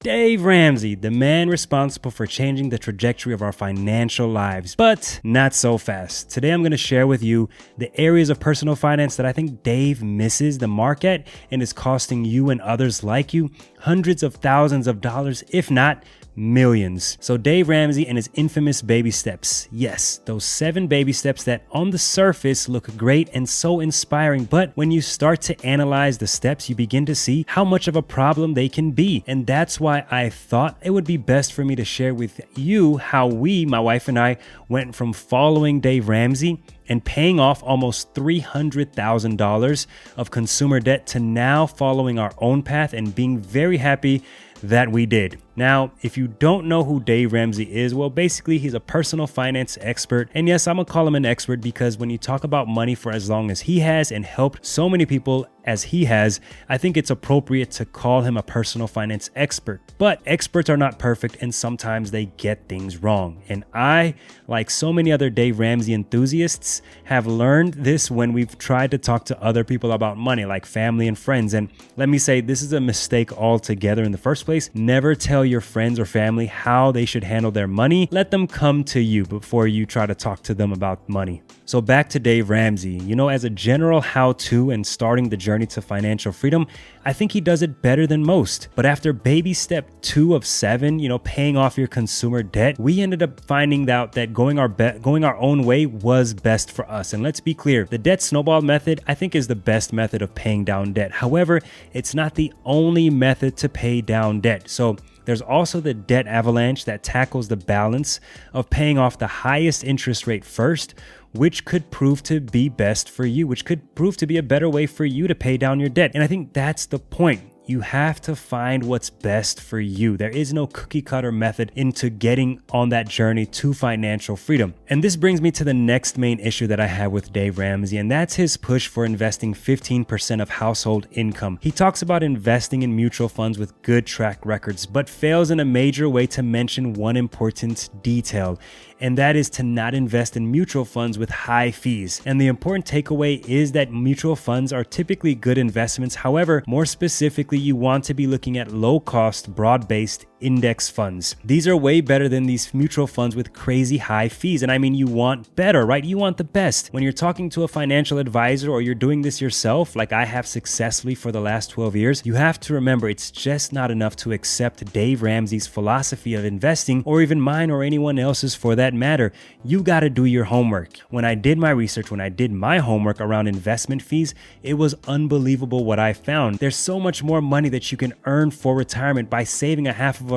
Dave Ramsey, the man responsible for changing the trajectory of our financial lives, but not so fast. Today, I'm going to share with you the areas of personal finance that I think Dave misses the mark at and is costing you and others like you hundreds of thousands of dollars, if not millions. So Dave Ramsey and his infamous baby steps. Yes, those 7 baby steps that on the surface look great and so inspiring, but when you start to analyze the steps, you begin to see how much of a problem they can be. And that's why I thought it would be best for me to share with you how my wife and I, went from following Dave Ramsey and paying off almost $300,000 of consumer debt to now following our own path and being very happy that we did. Now, if you don't know who Dave Ramsey is, well, basically he's a personal finance expert. And yes, I'm gonna call him an expert because when you talk about money for as long as he has and helped so many people as he has, I think it's appropriate to call him a personal finance expert. But experts are not perfect and sometimes they get things wrong. And I, like so many other Dave Ramsey enthusiasts, have learned this when we've tried to talk to other people about money, like family and friends. And let me say, this is a mistake altogether in the first place. Never tell your friends or family how they should handle their money. Let them come to you before you try to talk to them about money. So back to Dave Ramsey, as a general how-to and starting the journey to financial freedom, I think he does it better than most. But after baby step 2 of 7, paying off your consumer debt, we ended up finding out that going our own way was best for us. And let's be clear, the debt snowball method, I think, is the best method of paying down debt. However, it's not the only method to pay down debt. So there's also the debt avalanche that tackles the balance of paying off the highest interest rate first, which could prove to be best for you, which could prove to be a better way for you to pay down your debt. And I think that's the point. You have to find what's best for you. There is no cookie cutter method into getting on that journey to financial freedom. And this brings me to the next main issue that I have with Dave Ramsey, and that's his push for investing 15% of household income. He talks about investing in mutual funds with good track records, but fails in a major way to mention one important detail, and that is to not invest in mutual funds with high fees. And the important takeaway is that mutual funds are typically good investments. However, more specifically, you want to be looking at low-cost, broad-based index funds. These are way better than these mutual funds with crazy high fees. And I mean, you want better, right? You want the best. When you're talking to a financial advisor or you're doing this yourself, like I have successfully for the last 12 years, you have to remember it's just not enough to accept Dave Ramsey's philosophy of investing, or even mine or anyone else's for that matter. You got to do your homework. When I did my research, when I did my homework around investment fees, it was unbelievable what I found. There's so much more money that you can earn for retirement by saving 0.5%.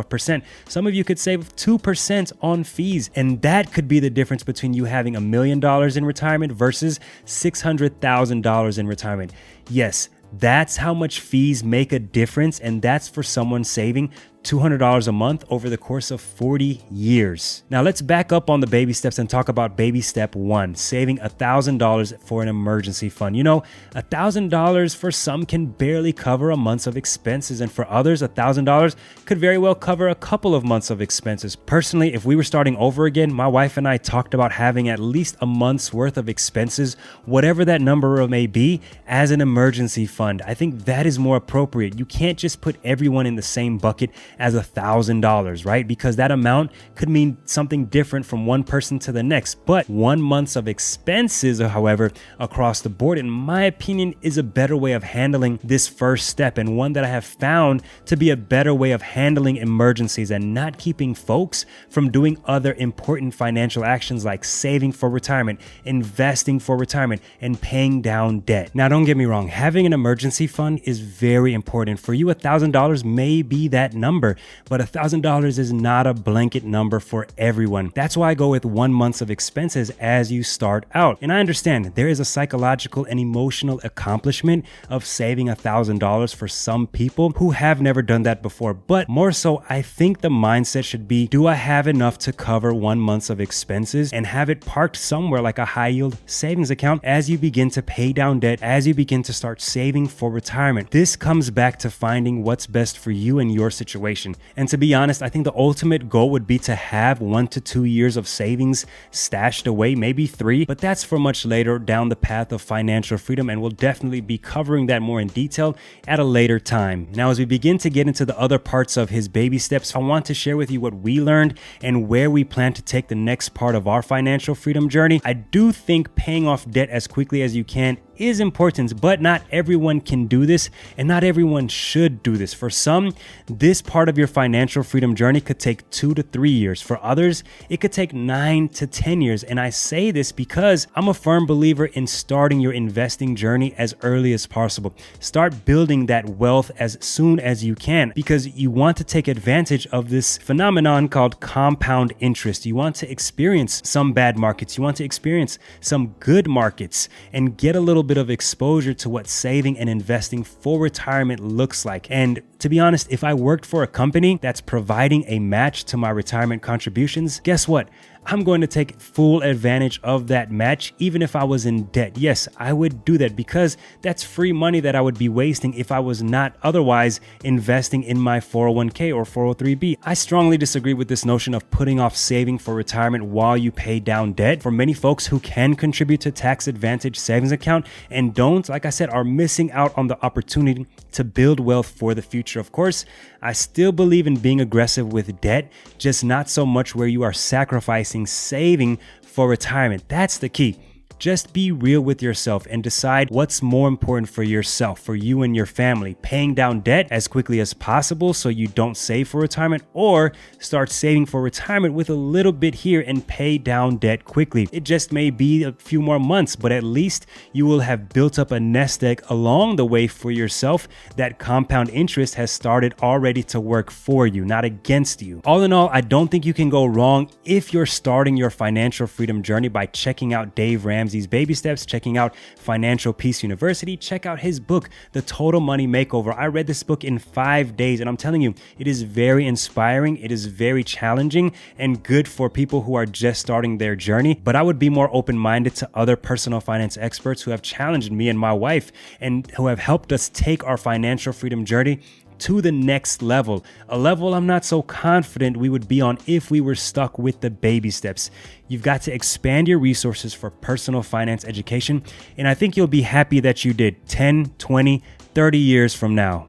Some of you could save 2% on fees, and that could be the difference between you having $1 million in retirement versus $600,000 in retirement. Yes, that's how much fees make a difference, and that's for someone saving $200 a month over the course of 40 years. Now let's back up on the baby steps and talk about baby step 1, saving $1,000 for an emergency fund. $1,000 for some can barely cover a month of expenses, and for others, $1,000 could very well cover a couple of months of expenses. Personally, if we were starting over again, my wife and I talked about having at least a month's worth of expenses, whatever that number may be, as an emergency fund. I think that is more appropriate. You can't just put everyone in the same bucket as $1,000, right? Because that amount could mean something different from one person to the next. But 1 month of expenses, however, across the board, in my opinion, is a better way of handling this first step, and one that I have found to be a better way of handling emergencies and not keeping folks from doing other important financial actions like saving for retirement, investing for retirement, and paying down debt. Now, don't get me wrong, having an emergency fund is very important. For you, $1,000 may be that number, but $1,000 is not a blanket number for everyone. That's why I go with 1 month of expenses as you start out. And I understand there is a psychological and emotional accomplishment of saving $1,000 for some people who have never done that before. But more so, I think the mindset should be, do I have enough to cover 1 month of expenses, and have it parked somewhere like a high yield savings account as you begin to pay down debt, as you begin to start saving for retirement. This comes back to finding what's best for you and your situation. situation. And to be honest, I think the ultimate goal would be to have 1 to 2 years of savings stashed away, maybe 3, but that's for much later down the path of financial freedom, and we'll definitely be covering that more in detail at a later time. Now, as we begin to get into the other parts of his baby steps, I want to share with you what we learned and where we plan to take the next part of our financial freedom journey. I do think paying off debt as quickly as you can is important, but not everyone can do this, and not everyone should do this. For some, this part of your financial freedom journey could take 2 to 3 years. For others, it could take 9 to 10 years. And I say this because I'm a firm believer in starting your investing journey as early as possible. Start building that wealth as soon as you can, because you want to take advantage of this phenomenon called compound interest. You want to experience some bad markets. You want to experience some good markets and get a little bit of exposure to what saving and investing for retirement looks like. And to be honest, if I worked for a company that's providing a match to my retirement contributions, guess what? I'm going to take full advantage of that match, even if I was in debt. Yes, I would do that, because that's free money that I would be wasting if I was not otherwise investing in my 401k or 403b. I strongly disagree with this notion of putting off saving for retirement while you pay down debt. For many folks who can contribute to tax advantage savings account and don't, like I said, are missing out on the opportunity to build wealth for the future. Of course, I still believe in being aggressive with debt, just not so much where you are sacrificing saving for retirement. That's the key. Just be real with yourself and decide what's more important for yourself, for you and your family. Paying down debt as quickly as possible so you don't save for retirement, or start saving for retirement with a little bit here and pay down debt quickly. It just may be a few more months, but at least you will have built up a nest egg along the way for yourself. That compound interest has started already to work for you, not against you. All in all, I don't think you can go wrong if you're starting your financial freedom journey by checking out Dave Ramsey's baby steps, checking out Financial Peace University. Check out his book, The Total Money Makeover. I read this book in 5 days, and I'm telling you, it is very inspiring. It is very challenging and good for people who are just starting their journey. But I would be more open-minded to other personal finance experts who have challenged me and my wife and who have helped us take our financial freedom journey to the next level, a level I'm not so confident we would be on if we were stuck with the baby steps. You've got to expand your resources for personal finance education, and I think you'll be happy that you did 10, 20, 30 years from now.